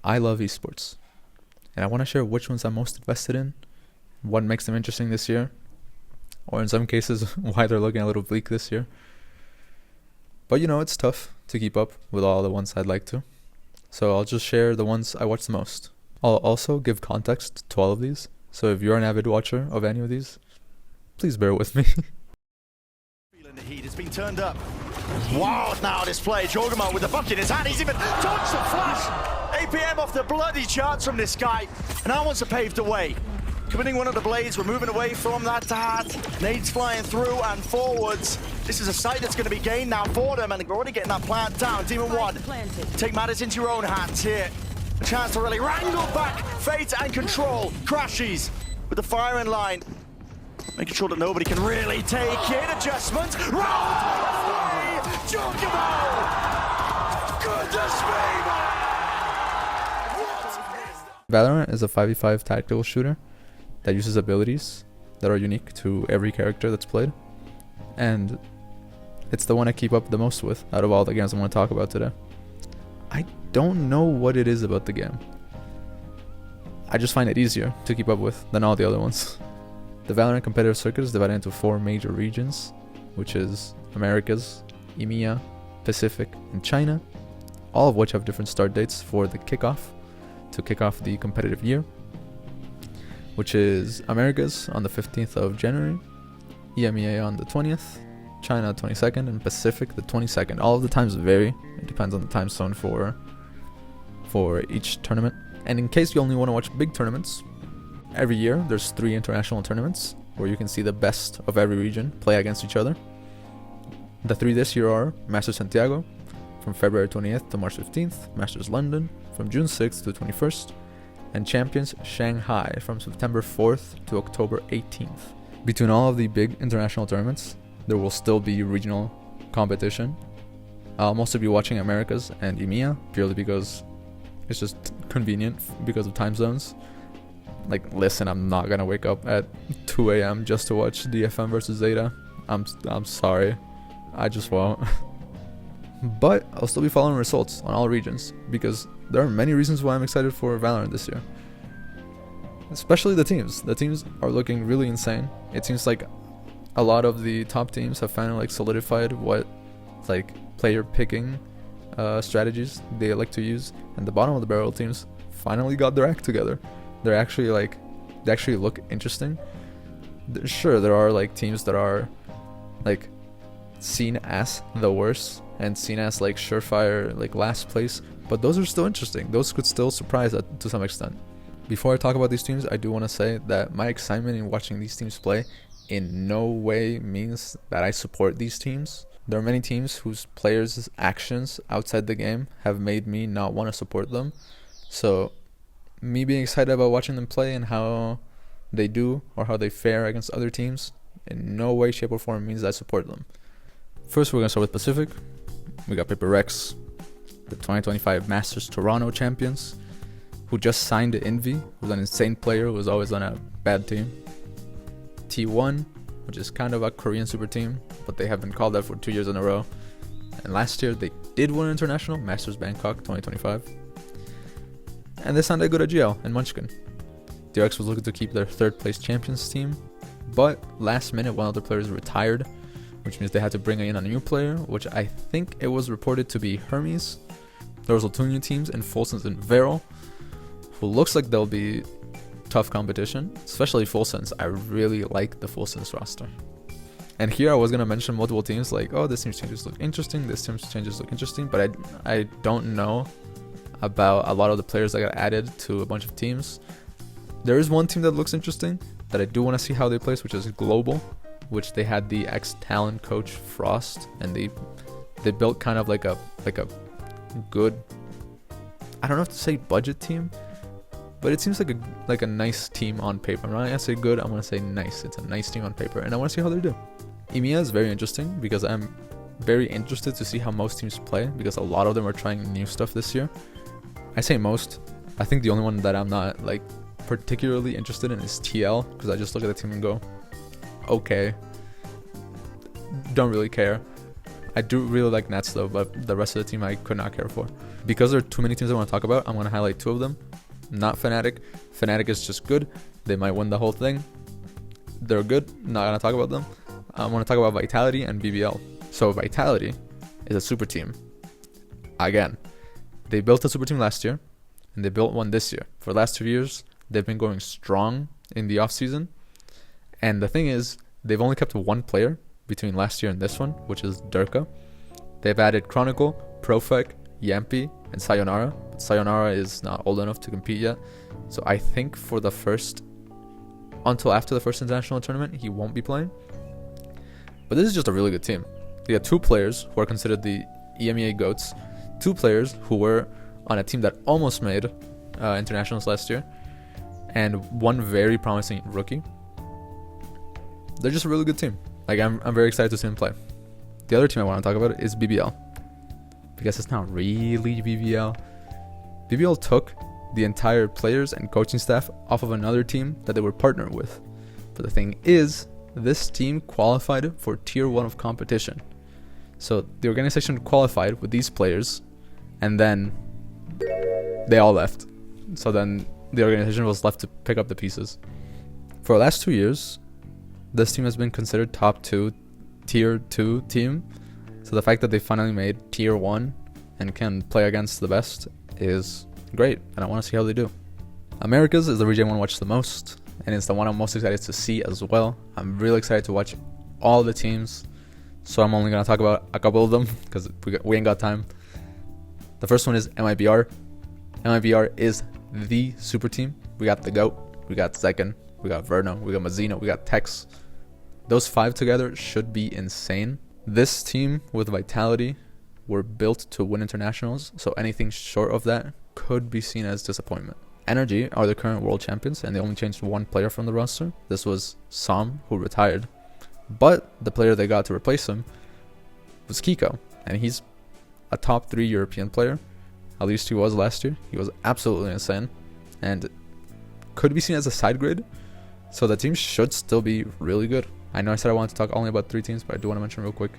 I love esports, and I want to share which ones I'm most invested in, what makes them interesting this year, or in some cases, why they're looking a little bleak this year. But it's tough to keep up with all the ones I'd like to. So I'll just share the ones I watch the most. I'll also give context to all of these. So if you're an avid watcher of any of these, please bear with me. Feeling the heat, it's been turned up. Wild now display. Jorgemont with the bucket in his hand. He's even dodged the flash. APM off the bloody charts from this guy. And now wants to pave the way. Committing one of the blades, we're moving away from that dart. Nades flying through and forwards. This is a site that's going to be gained now for them, and they're already getting that plant down. Demon 1, take matters into your own hands here. A chance to really wrangle back Fate and Control. Crashes with the firing line. Making sure that nobody can really take it. Adjustments. Round 3! Jorgemont! Goodness me, man! What is that? Valorant is a 5v5 tactical shooter that uses abilities that are unique to every character that's played. And it's the one I keep up the most with out of all the games I want to talk about today. I don't know what it is about the game. I just find it easier to keep up with than all the other ones. The Valorant competitive circuit is divided into 4 major regions, which is Americas, EMEA, Pacific, and China, all of which have different start dates for the kickoff to kick off the competitive year, which is Americas on the 15th of January, EMEA on the 20th, China 22nd, and Pacific the 22nd. All of the times vary. It depends on the time zone for each tournament. And in case you only want to watch big tournaments, every year there's 3 international tournaments where you can see the best of every region play against each other. The 3 this year are Masters Santiago from February 20th to March 15th, Masters London from June 6th to 21st, and Champions Shanghai from September 4th to October 18th. Between all of the big international tournaments, there will still be regional competition. I'll mostly be watching Americas and EMEA purely because it's just convenient because of time zones. Like, listen, I'm not gonna wake up at 2 a.m. just to watch DFM versus Zeta. I'm sorry, I just won't. But I'll still be following results on all regions because there are many reasons why I'm excited for Valorant this year. Especially the teams. The teams are looking really insane. It seems like a lot of the top teams have finally solidified what player picking strategies they like to use, and the bottom of the barrel teams finally got their act together. They actually look interesting. Sure, there are teams that are seen as the worst and seen as surefire last place, but those are still interesting. Those could still surprise to some extent. Before I talk about these teams, I do want to say that my excitement in watching these teams play in no way means that I support these teams. There are many teams whose players' actions outside the game have made me not want to support them. So me being excited about watching them play and how they do or how they fare against other teams in no way, shape, or form means I support them. First, we're going to start with Pacific. We got Paper Rex, the 2025 Masters Toronto champions, who just signed to Envy, who's an insane player who was always on a bad team. T1, which is kind of a Korean super team, but they have been called that for 2 years in a row. And last year they did win international, Masters Bangkok 2025. And they sounded good at GL and Munchkin. DRX was looking to keep their 3rd place champions team, but last minute one of their players retired, which means they had to bring in a new player, which I think it was reported to be Hermes. There was 2 new teams in Fulsons and Veryl, who looks like they'll be tough competition, especially Fulsons. I really like the Fulsons roster. And here I was going to mention multiple teams this team's changes look interesting, this team's changes look interesting, but I don't know about a lot of the players that got added to a bunch of teams. There is one team that looks interesting that I do want to see how they place, which is Global, which they had the ex-talent coach Frost, and they built kind of like a good, I don't know if to say budget team, but it seems like a nice team on paper. I'm not gonna say good, I'm gonna say nice. It's a nice team on paper, and I want to see how they do. EMEA is very interesting because I'm very interested to see how most teams play, because a lot of them are trying new stuff this year. I say most. I think the only one that I'm not particularly interested in is TL, because I just look at the team and go, okay, don't really care. I do really like Nets though, but the rest of the team I could not care for. Because there are too many teams I want to talk about, I'm going to highlight 2 of them. Not Fnatic. Fnatic is just good. They might win the whole thing. They're good. Not going to talk about them. I want to talk about Vitality and BBL. So Vitality is a super team. Again, they built a super team last year, and they built one this year. For the last 2 years, they've been going strong in the offseason. And the thing is, they've only kept 1 player between last year and this one, which is Durka. They've added Chronicle, Profek, Yampi, and Sayonara. But Sayonara is not old enough to compete yet. So I think for the first, until after the first international tournament, he won't be playing. But this is just a really good team. They have 2 players who are considered the EMEA GOATs. 2 players who were on a team that almost made internationals last year. And 1 very promising rookie. They're just a really good team. Like, I'm very excited to see him play. The other team I want to talk about is BBL. Because it's not really BBL. BBL took the entire players and coaching staff off of another team that they were partnered with. But the thing is, this team qualified for tier 1 of competition. So the organization qualified with these players, and then they all left. So then the organization was left to pick up the pieces. For the last 2 years, this team has been considered top 2, tier 2 team. So the fact that they finally made tier 1 and can play against the best is great, and I want to see how they do. Americas is the region I want to watch the most, and it's the one I'm most excited to see as well. I'm really excited to watch all the teams, so I'm only going to talk about a couple of them because we ain't got time. The first one is MIBR. MIBR is the super team. We got the GOAT, we got Zekken, we got Verno, we got Mazino, we got Tex. Those 5 together should be insane. This team with Vitality were built to win internationals, so anything short of that could be seen as disappointment. Energy are the current world champions, and they only changed 1 player from the roster. This was Sam, who retired. But the player they got to replace him was Kiko, and he's a top 3 European player. At least he was last year. He was absolutely insane, and could be seen as a side grade. So the team should still be really good. I know I said I wanted to talk only about 3 teams, but I do want to mention real quick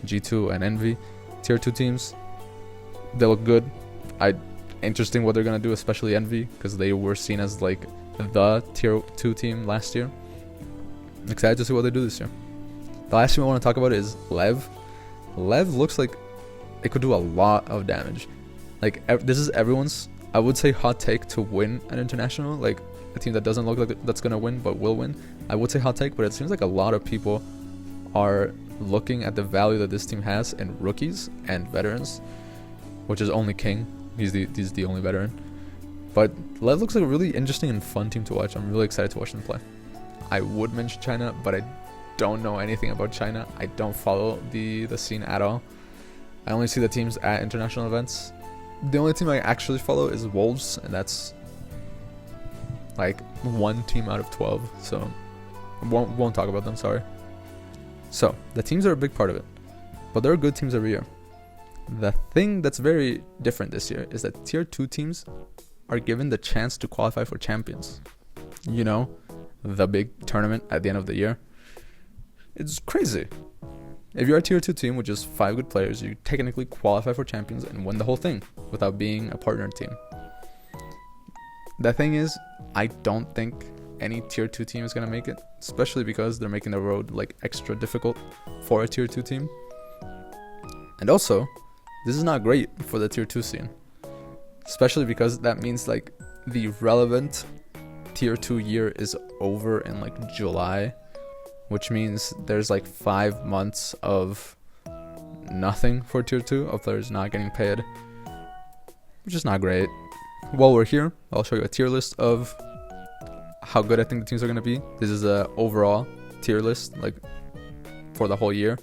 G2 and Envy, tier 2 teams. They look good. Interesting what they're gonna do, especially Envy, because they were seen as like the tier 2 team last year. Excited to see what they do this year. The last team I want to talk about is Lev. Lev looks like it could do a lot of damage. Like, this is everyone's, I would say, hot take to win an international. Like, a team that doesn't look like that's gonna win but will win. I would say hot take, but it seems like a lot of people are looking at the value that this team has in rookies and veterans, which is only King. He's the only veteran. But Lev looks like a really interesting and fun team to watch. I'm really excited to watch them play. I would mention China, but I don't know anything about China. I don't follow the scene at all. I only see the teams at international events. The only team I actually follow is Wolves, and that's like 1 team out of 12. So won't talk about them, sorry. So the teams are a big part of it, but there are good teams every year. The thing that's very different this year is that tier 2 teams are given the chance to qualify for champions. You know, the big tournament at the end of the year. It's crazy. If you're a tier 2 team with just 5 good players, you technically qualify for champions and win the whole thing without being a partner team. The thing is, I don't think any tier 2 team is going to make it, especially because they're making the road like extra difficult for a tier 2 team. And also, this is not great for the tier 2 scene, especially because that means like the relevant tier 2 year is over in like July, which means there's like 5 months of nothing for tier 2 of players not getting paid, which is not great. While we're here, I'll show you a tier list of how good I think the teams are going to be. This is a overall tier list, like for the whole year.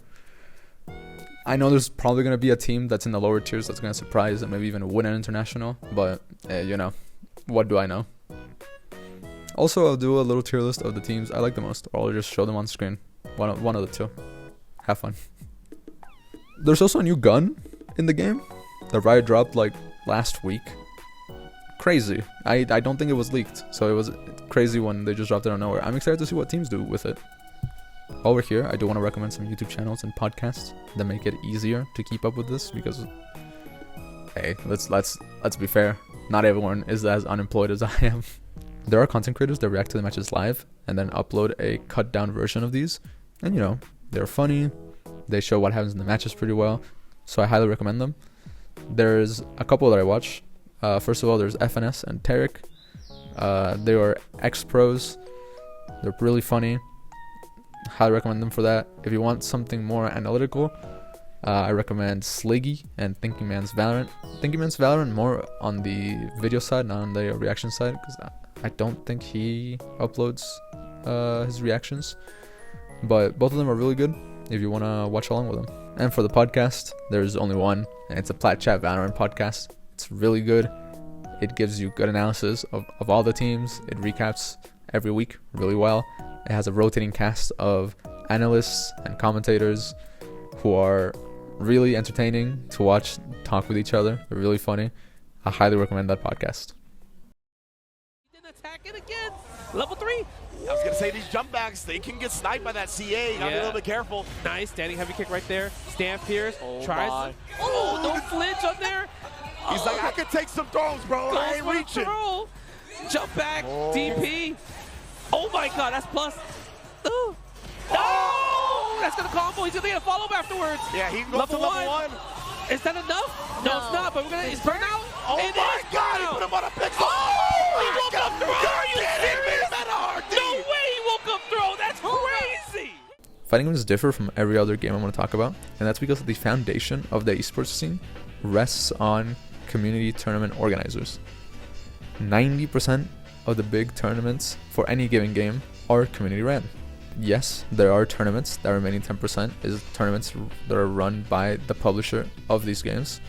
I know there's probably going to be a team that's in the lower tiers that's going to surprise and maybe even win an international, but you know, what do I know? Also, I'll do a little tier list of the teams I like the most, or I'll just show them on screen. One of the 2. Have fun. There's also a new gun in the game that Riot dropped like last week. Crazy. I don't think it was leaked, so it was crazy when they just dropped it out of nowhere. I'm excited to see what teams do with it. While we're here, I do want to recommend some YouTube channels and podcasts that make it easier to keep up with this because, hey, let's be fair. Not everyone is as unemployed as I am. There are content creators that react to the matches live and then upload a cut down version of these. And you know, they're funny. They show what happens in the matches pretty well. So I highly recommend them. There's a couple that I watch. First of all, there's FNS and Tarek. They are ex-pros. They're really funny. Highly recommend them for that. If you want something more analytical, I recommend Sliggy and Thinking Man's Valorant. Thinking Man's Valorant more on the video side, not on the reaction side, because I don't think he uploads his reactions. But both of them are really good if you want to watch along with them. And for the podcast, there's only one, and it's a Plat Chat Valorant podcast. It's really good. It gives you good analysis of all the teams. It recaps every week really well. It has a rotating cast of analysts and commentators who are really entertaining to watch, talk with each other. They're really funny. I highly recommend that podcast. He didn't attack it again. Level 3. I was going to say, these jump backs, they can get sniped by that CA. You got to be a little bit careful. Nice. Standing heavy kick right there. Stamp Pierce. Tries. My. Oh, no flinch on there. He's like, I can take some throws, bro. I ain't reaching. Throw. Jump back. DP. Oh my god, that's plus. Ooh. Oh, that's gonna combo. He's gonna get a follow-up afterwards. Yeah, he can go to level 1. Is that enough? No, it's not. But we're gonna. It's burnout. Oh my god, he put him on a pixel. He won't come through. Are you serious? No way he won't come through. That's crazy. Fighting games differ from every other game I'm going to talk about, and that's because the foundation of the esports scene rests on community tournament organizers. 90% of the big tournaments for any given game are community ran. Yes, there are tournaments. The remaining 10% is tournaments that are run by the publisher of these games.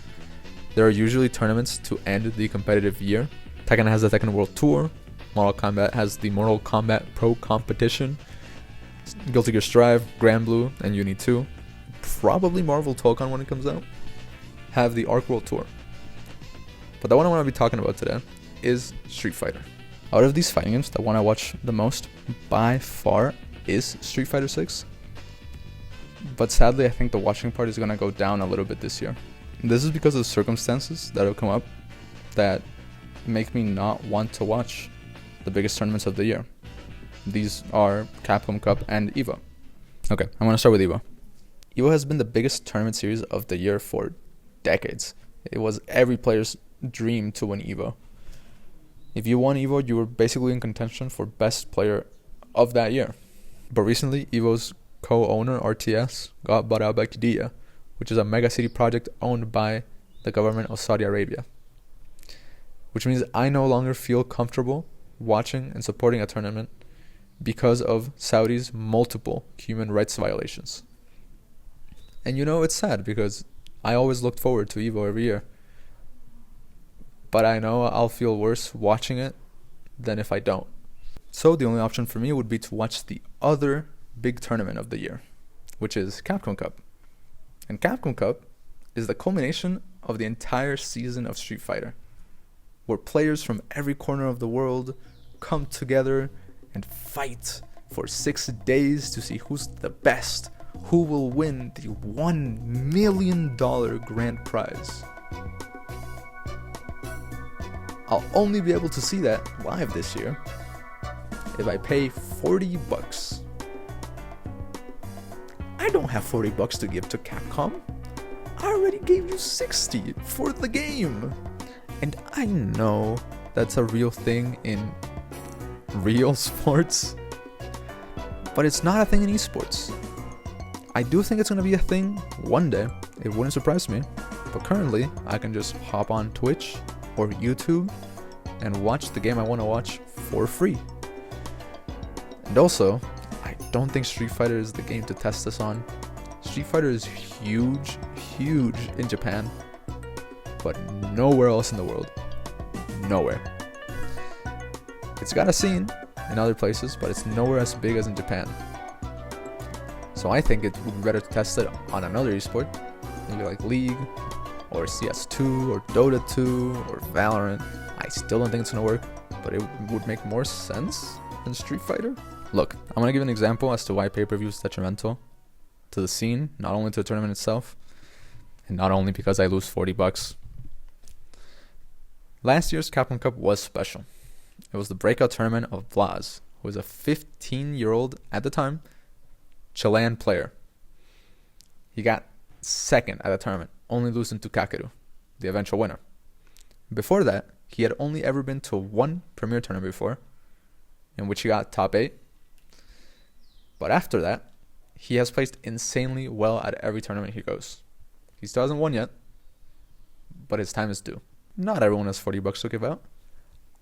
There are usually tournaments to end the competitive year. Tekken has the Tekken World Tour. Mortal Kombat has the Mortal Kombat Pro Competition. Guilty Gear Strive, Grand Blue, and Uni 2. Probably Marvel Tokon when it comes out. Have the Arc World Tour. But the one I want to be talking about today is Street Fighter. Out of these fighting games, the one I watch the most by far is Street Fighter 6. But sadly, I think the watching part is going to go down a little bit this year. This is because of circumstances that have come up that make me not want to watch the biggest tournaments of the year. These are Capcom Cup and EVO. Okay, I'm going to start with EVO. EVO has been the biggest tournament series of the year for decades. It was every player's dream to win EVO. If you won EVO, you were basically in contention for best player of that year. But recently, EVO's co-owner, RTS, got bought out by Qiddiya, which is a mega city project owned by the government of Saudi Arabia. Which means I no longer feel comfortable watching and supporting a tournament because of Saudi's multiple human rights violations. And you know, it's sad because I always looked forward to EVO every year. But I know I'll feel worse watching it than if I don't. So the only option for me would be to watch the other big tournament of the year, which is Capcom Cup. And Capcom Cup is the culmination of the entire season of Street Fighter, where players from every corner of the world come together and fight for 6 days to see who's the best, who will win the $1 million grand prize. I'll only be able to see that live this year if I pay $40. I don't have $40 to give to Capcom. I already gave you 60 for the game. And I know that's a real thing in real sports, but it's not a thing in esports. I do think it's going to be a thing one day. It wouldn't surprise me. But currently, I can just hop on Twitch or YouTube and watch the game I want to watch for free. And also, I don't think Street Fighter is the game to test this on. Street Fighter is huge in Japan, but nowhere else in the world. Nowhere. It's got a scene in other places, but it's nowhere as big as in Japan. So I think it would be better to test it on another esport, maybe like League, or CS2, or Dota 2, or Valorant. I still don't think it's gonna work, but it would make more sense than Street Fighter. Look, I'm going to give an example as to why pay-per-view is detrimental to the scene, not only to the tournament itself, and not only because I lose $40. Last year's Capcom Cup was special. It was the breakout tournament of Blas, who was a 15-year-old at the time Chilean player. He got second at the tournament, only losing to Kakeru, the eventual winner. Before that, he had only ever been to one Premier tournament before, in which he got top 8. But after that, he has placed insanely well at every tournament he goes. He still hasn't won yet, but his time is due. Not everyone has $40 to give out.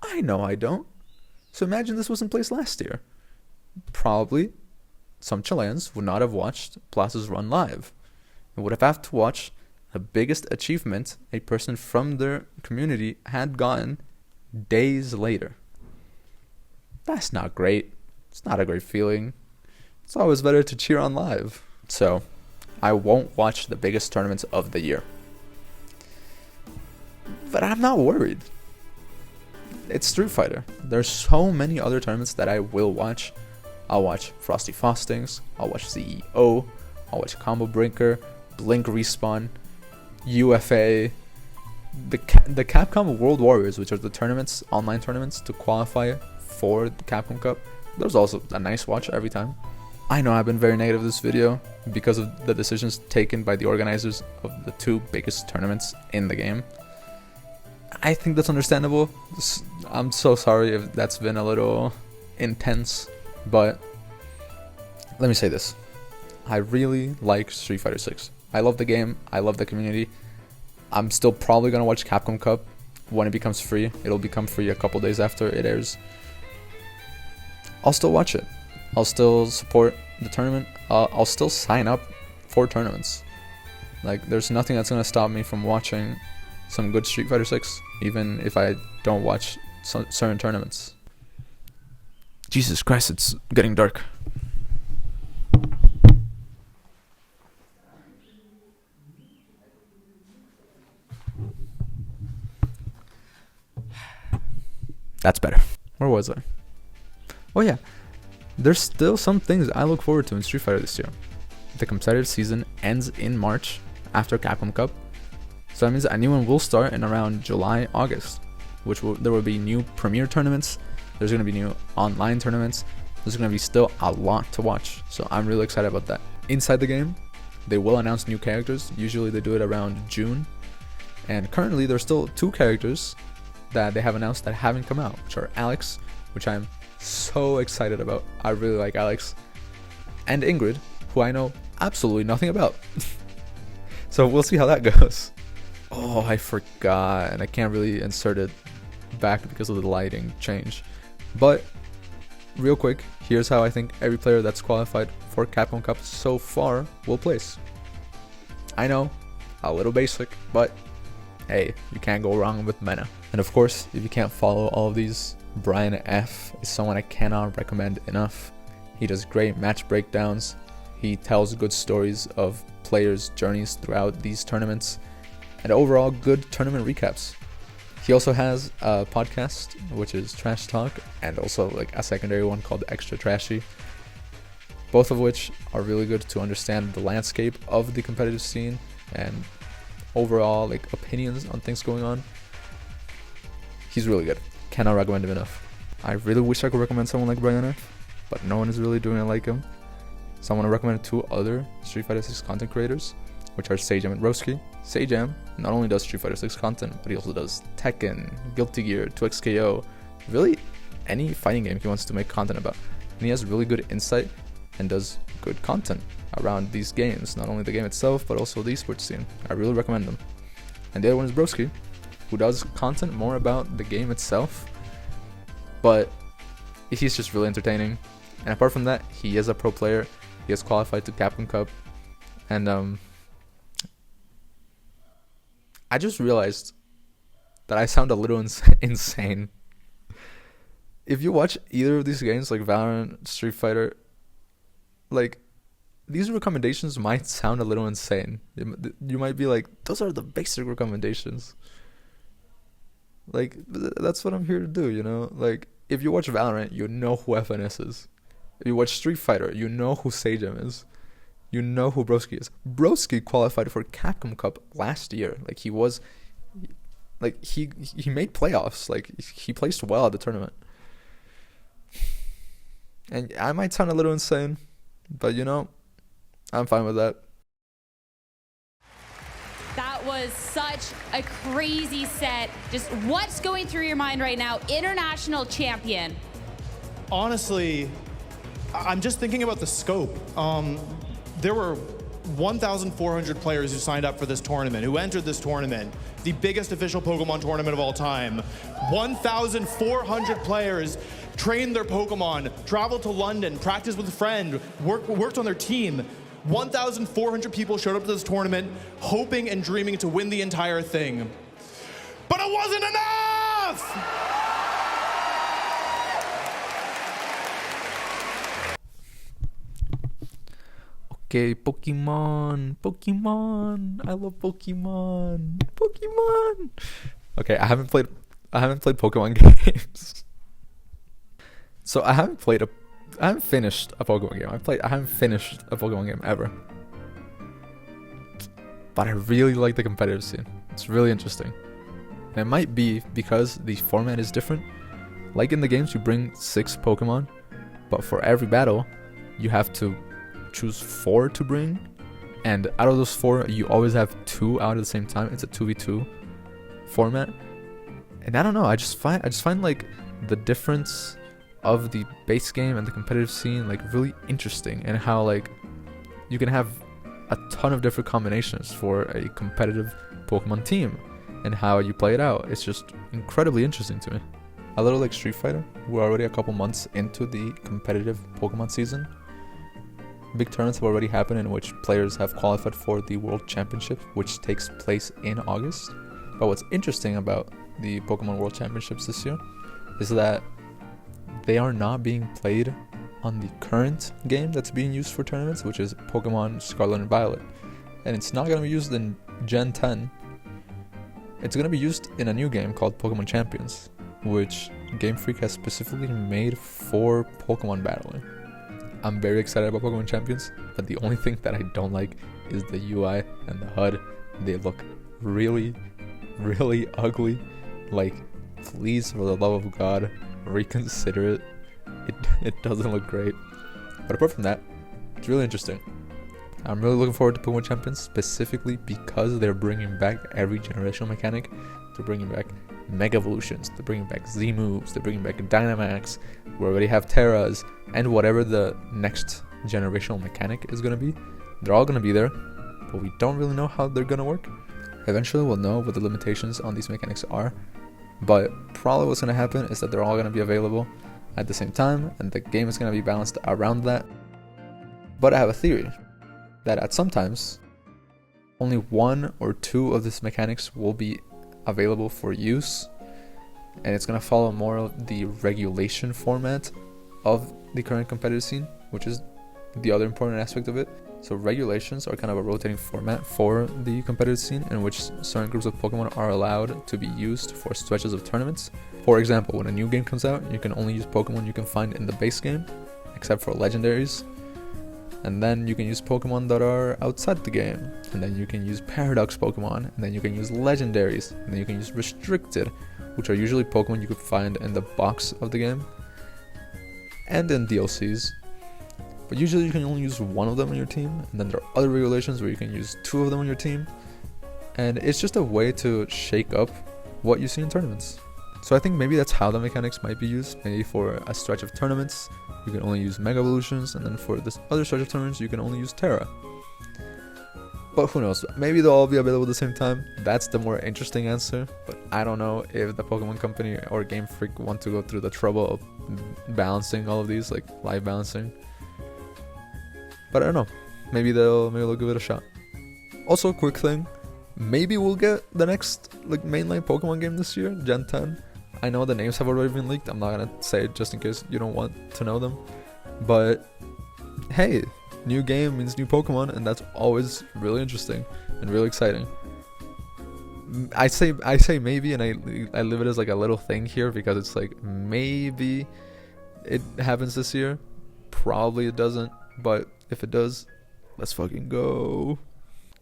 I know I don't. So imagine this was in place last year. Probably some Chileans would not have watched Blas's run live. They would have had to watch the biggest achievement a person from their community had gotten days later. That's not great. It's not a great feeling. It's always better to cheer on live. So, I won't watch the biggest tournaments of the year. But I'm not worried. It's Street Fighter. There's so many other tournaments that I will watch. I'll watch Frosty Faustings. I'll watch CEO. I'll watch Combo Breaker, Blink Respawn, UFA, the Capcom World Warriors, which are the tournaments, online tournaments to qualify for the Capcom Cup. There's also a nice watch every time. I know I've been very negative this video because of the decisions taken by the organizers of the two biggest tournaments in the game. I think that's understandable. I'm so sorry if that's been a little intense, but let me say this. I really like Street Fighter 6. I love the game. I love the community. I'm still probably going to watch Capcom Cup when it becomes free. It'll become free a couple days after it airs. I'll still watch it. I'll still support the tournament. I'll still sign up for tournaments. Like, there's nothing that's going to stop me from watching some good Street Fighter 6, even if I don't watch certain tournaments. Jesus Christ, it's getting dark. That's better. Where was I? Oh yeah, there's still some things I look forward to in Street Fighter this year. The competitive season ends in March after Capcom Cup, so that means a new one will start in around July, August, there will be new Premier tournaments. There's going to be new online tournaments. There's going to be still a lot to watch, so I'm really excited about that. Inside the game, they will announce new characters. Usually they do it around June, and currently there's still 2 characters that they have announced that haven't come out, which are Alex, which I'm so excited about. I really like Alex, and Ingrid, who I know absolutely nothing about. So we'll see how that goes. Oh, I forgot, and I can't really insert it back because of the lighting change. But real quick, here's how I think every player that's qualified for Capcom Cup so far will place. I know, a little basic, but hey, you can't go wrong with Mena. And of course, if you can't follow all of these, Brian F is someone I cannot recommend enough. He does great match breakdowns. He tells good stories of players' journeys throughout these tournaments, and overall good tournament recaps. He also has a podcast, which is Trash Talk, and also like a secondary one called Extra Trashy, both of which are really good to understand the landscape of the competitive scene and overall like opinions on things going on. He's really good. Cannot recommend him enough. I really wish I could recommend someone like Brian F, but no one is really doing it like him. So I want to recommend 2 other Street Fighter 6 content creators, which are Sajam and Roski. Sajam not only does Street Fighter 6 content, but he also does Tekken, Guilty Gear, 2XKO, really any fighting game he wants to make content about. And he has really good insight and does good content around these games, not only the game itself, but also the esports scene. I really recommend them. And the other one is Broski, who does content more about the game itself, but he's just really entertaining. And apart from that, he is a pro player. He has qualified to Capcom Cup, and I just realized that I sound a little insane. If you watch either of these games, like Valorant, Street Fighter, like, these recommendations might sound a little insane. You might be like, those are the basic recommendations. Like, that's what I'm here to do, you know? Like, if you watch Valorant, you know who FNS is. You watch Street Fighter, you know who Sejam is. You know who Broski is. Broski qualified for Capcom Cup last year. Like he made playoffs. Like he placed well at the tournament. And I might sound a little insane, but you know, I'm fine with that. That was such a crazy set. Just what's going through your mind right now? International champion. Honestly, I'm just thinking about the scope. There were 1,400 players who signed up for this tournament, who entered this tournament, the biggest official Pokemon tournament of all time. 1,400 players trained their Pokemon, traveled to London, practiced with a friend, worked on their team. 1,400 people showed up to this tournament hoping and dreaming to win the entire thing. But it wasn't enough! Okay, Pokemon. I love Pokemon. Okay, I haven't played Pokemon games. So I haven't finished a Pokemon game. I haven't finished a Pokemon game ever. But I really like the competitive scene. It's really interesting. And it might be because the format is different. Like in the games, you bring 6 Pokemon, but for every battle, you have to choose 4 to bring. And out of those 4, you always have 2 out at the same time. It's a 2v2 format. And I don't know, I just find like the difference of the base game and the competitive scene like really interesting, and how like you can have a ton of different combinations for a competitive Pokemon team and how you play it out. It's just incredibly interesting to me. A little like Street Fighter, we're already a couple months into the competitive Pokemon season. Big tournaments have already happened in which players have qualified for the World Championship, which takes place in August. But what's interesting about the Pokemon World Championships this year is that they are not being played on the current game that's being used for tournaments, which is Pokemon Scarlet and Violet. And it's not going to be used in Gen 10. It's going to be used in a new game called Pokemon Champions, which Game Freak has specifically made for Pokemon battling. I'm very excited about Pokemon Champions, but the only thing that I don't like is the UI and the HUD. They look really, really ugly. Like, please, for the love of God, reconsider it. It doesn't look great. But apart from that, it's really interesting. I'm really looking forward to Pokemon Champions, specifically because they're bringing back every generational mechanic. They're bringing back Mega Evolutions, they're bringing back Z moves, they're bringing back Dynamax. We already have Terras, and whatever the next generational mechanic is going to be, they're all going to be there, but we don't really know how they're going to work. Eventually we'll know what the limitations on these mechanics are, but probably what's going to happen is that they're all going to be available at the same time, and the game is going to be balanced around that. But I have a theory that at some times only 1 or 2 of these mechanics will be available for use, and it's going to follow more of the regulation format of the current competitive scene, which is the other important aspect of it. So regulations are kind of a rotating format for the competitive scene, in which certain groups of Pokemon are allowed to be used for stretches of tournaments. For example, when a new game comes out, you can only use Pokemon you can find in the base game, except for legendaries. And then you can use Pokemon that are outside the game. And then you can use Paradox Pokemon. And then you can use legendaries. And then you can use Restricted, which are usually Pokemon you could find in the box of the game and in DLCs. But usually you can only use 1 of them on your team. And then there are other regulations where you can use 2 of them on your team. And it's just a way to shake up what you see in tournaments. So I think maybe that's how the mechanics might be used. Maybe for a stretch of tournaments, you can only use Mega Evolutions, and then for this other stretch of tournaments, you can only use Terra. But who knows? Maybe they'll all be available at the same time. That's the more interesting answer. But I don't know if the Pokemon Company or Game Freak want to go through the trouble of balancing all of these, like live balancing. But I don't know. Maybe they'll give it a shot. Also, quick thing. Maybe we'll get the next mainline Pokemon game this year, Gen 10. I know the names have already been leaked. I'm not gonna say it just in case you don't want to know them. But hey, new game means new Pokemon, and that's always really interesting and really exciting. I say maybe, and I leave it as like a little thing here because it's like maybe it happens this year, Probably it doesn't, but if it does, let's fucking go.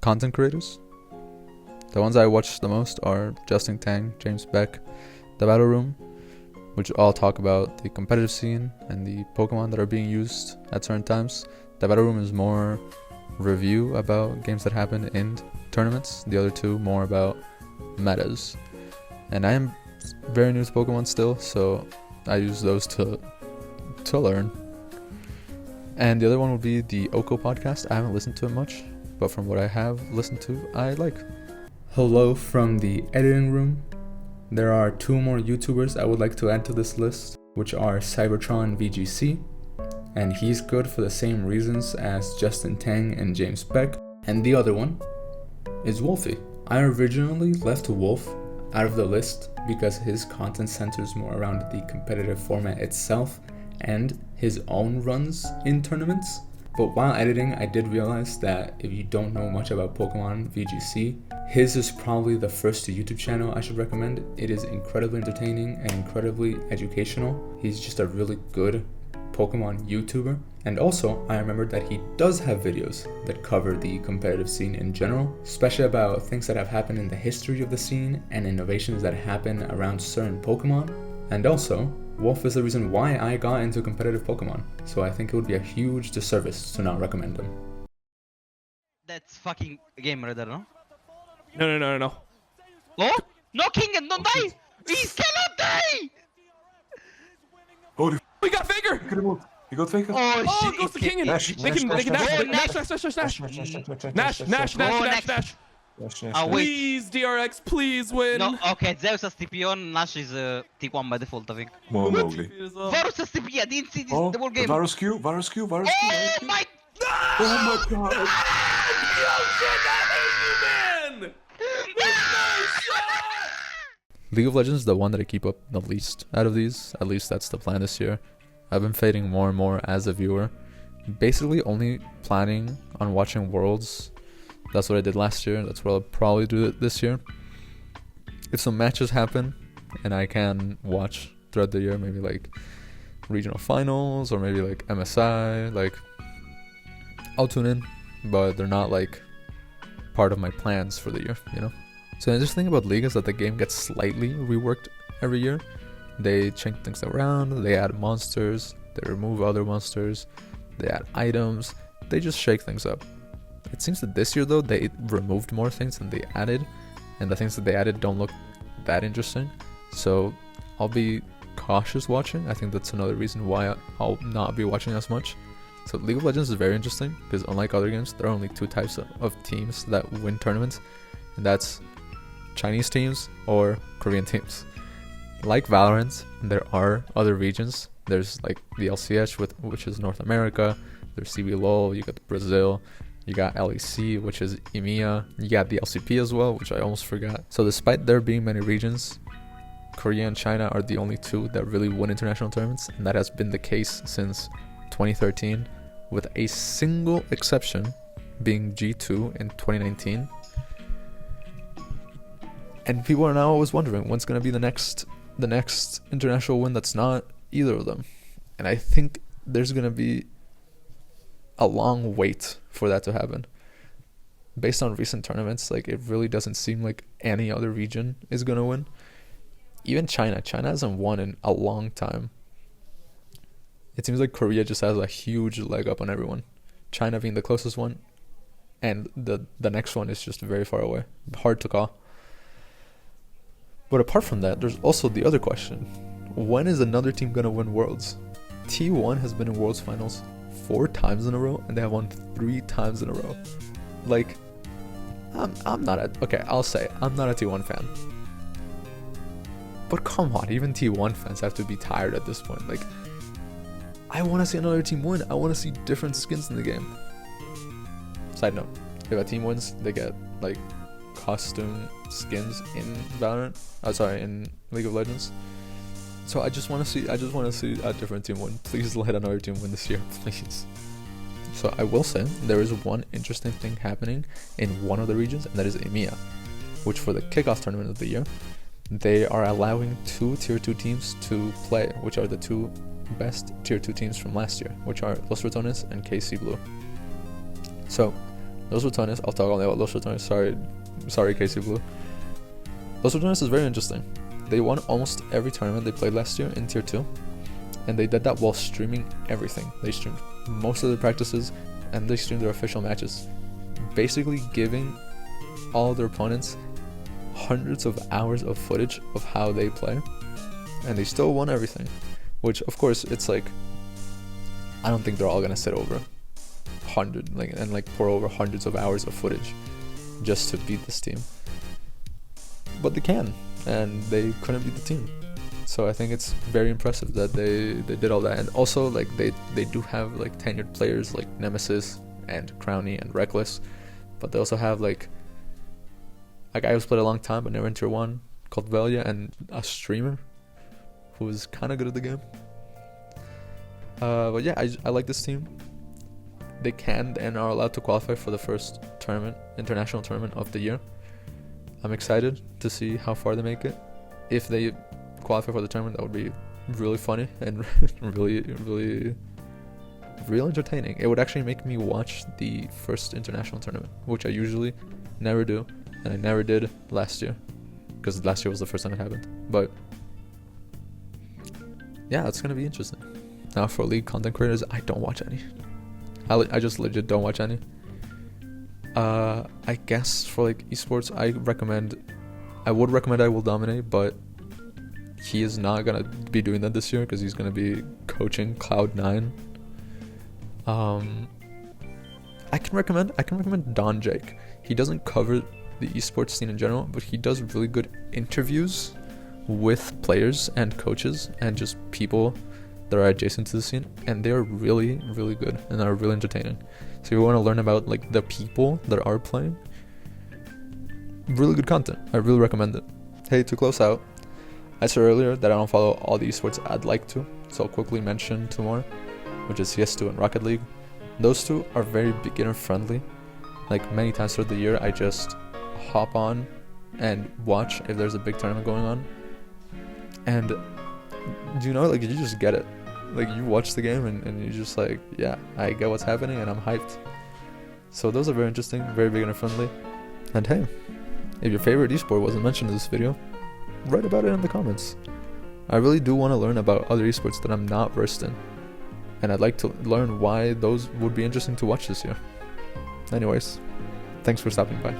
Content creators. The ones I watch the most are Justin Tang, James Beck, The Battle Room, which all talk about the competitive scene and the Pokemon that are being used at certain times. The Battle Room is more review about games that happen in tournaments. The other two more about metas. And I am very new to Pokemon still, so I use those to learn. And the other one would be the Oko podcast. I haven't listened to it much, but from what I have listened to, I like. Hello from the editing room. There are 2 more YouTubers I would like to add to this list, which are Cybertron VGC, and he's good for the same reasons as Justin Tang and James Beck. And the other one is Wolfie. I originally left Wolf out of the list because his content centers more around the competitive format itself and his own runs in tournaments. But while editing, I did realize that if you don't know much about Pokemon VGC, his is probably the first YouTube channel I should recommend. It is incredibly entertaining and incredibly educational. He's just a really good Pokemon YouTuber. And also, I remembered that he does have videos that cover the competitive scene in general, especially about things that have happened in the history of the scene and innovations that happen around certain Pokemon. And also, Wolf is the reason why I got into competitive Pokemon, so I think it would be a huge disservice to not recommend him. That's fucking game radar, no? No. Oh? No, King, don't die! He cannot die! Holy We got Faker! f***, he got Faker. Oh, Oh, shit, it goes to it's- King. Nash, They can Nash, Nash. Please, DRX, please win. No, okay, Zeus has TP on, Nash is T1 by default, I think. Come on, Mowgli. Varus has TP, I didn't see this Oh, the whole game. Varus Q. Oh my... Oh my god. League of Legends is the one that I keep up the least out of these. At least that's the plan this year. I've been fading more and more as a viewer. Basically only planning on watching Worlds. That's what I did last year. That's what I'll probably do this year. If some matches happen and I can watch throughout the year, maybe like regional finals or maybe like MSI, like I'll tune in, but they're not like part of my plans for the year, you know? So the interesting thing about League is that the game gets slightly reworked every year. They change things around, they add monsters, they remove other monsters, they add items, they just shake things up. It seems that this year though, they removed more things than they added, and the things that they added don't look that interesting. So I'll be cautious watching. I think that's another reason why I'll not be watching as much. So League of Legends is very interesting because unlike other games, there are only 2 types of teams that win tournaments, and that's Chinese teams or Korean teams. Like Valorant, there are other regions. There's like the LCH, which is North America. There's CBLOL, you got Brazil, you got LEC, which is EMEA. You got the LCP as well, which I almost forgot. So despite there being many regions, Korea and China are the only 2 that really win international tournaments, and that has been the case since 2013, with a single exception being G2 in 2019. And people are now always wondering when's going to be the next international win that's not either of them. And I think there's going to be a long wait for that to happen. Based on recent tournaments, like it really doesn't seem like any other region is going to win. Even China hasn't won in a long time. It seems like Korea just has a huge leg up on everyone. China being the closest one, and the next one is just very far away. Hard to call. But apart from that, there's also the other question. When is another team going to win Worlds? T1 has been in Worlds Finals 4 times in a row, and they have won 3 times in a row. Like, I'm not a T1 fan. But come on, even T1 fans have to be tired at this point. Like, I want to see another team win. I want to see different skins in the game. Side note, if a team wins, they get like costume skins in Valorant. In League of Legends. So I just want to see a different team win. Please let another team win this year, please. So I will say there is one interesting thing happening in one of the regions, and that is EMEA, which for the kickoff tournament of the year, they are allowing 2 tier 2 teams to play, which are the 2 best tier 2 teams from last year, which are Los Ratones and KC Blue. So, Los Ratones, I'll talk only about Los Ratones, sorry KC Blue. Los Ratones is very interesting. They won almost every tournament they played last year in tier 2, and they did that while streaming everything. They streamed most of their practices, and they streamed their official matches, basically giving all their opponents hundreds of hours of footage of how they play, and they still won everything. Which, of course, it's like, I don't think they're all gonna sit over 100 and pour over hundreds of hours of footage just to beat this team, but they can, and they couldn't beat the team. So I think it's very impressive that they did all that. And also, like, they do have like tenured players like Nemesis and Crowny and Reckless, but they also have like a guy who's played a long time but never in tier 1 called Velia, and a streamer who is kind of good at the game. But yeah, I like this team. They can and are allowed to qualify for the first tournament, international tournament of the year. I'm excited to see how far they make it. If they qualify for the tournament, that would be really funny and really entertaining. It would actually make me watch the first international tournament, which I usually never do, and I never did last year, because last year was the first time it happened. But yeah, it's gonna be interesting. Now, for League content creators, I don't watch any. I just legit don't watch any. I guess for like esports, I would recommend I Will Dominate, but he is not gonna be doing that this year because he's gonna be coaching Cloud9. I can recommend Don Jake. He doesn't cover the esports scene in general, but he does really good interviews with players and coaches and just people that are adjacent to the scene, and they are really good and are really entertaining. So if you want to learn about like the people that are playing, really good content. I really recommend it. Hey, to close out, I said earlier that I don't follow all the esports I'd like to, so I'll quickly mention 2 more, which is CS2 and Rocket League. Those 2 are very beginner friendly. Like, many times throughout the year, I just hop on and watch if there's a big tournament going on, and like, you just get it. Like, you watch the game and you're just like, yeah, I get what's happening and I'm hyped. So those are very interesting, very beginner friendly. And hey, if your favorite esport wasn't mentioned in this video, write about it in the comments. I really do want to learn about other esports that I'm not versed in, and I'd like to learn why those would be interesting to watch this year. Anyways, thanks for stopping by.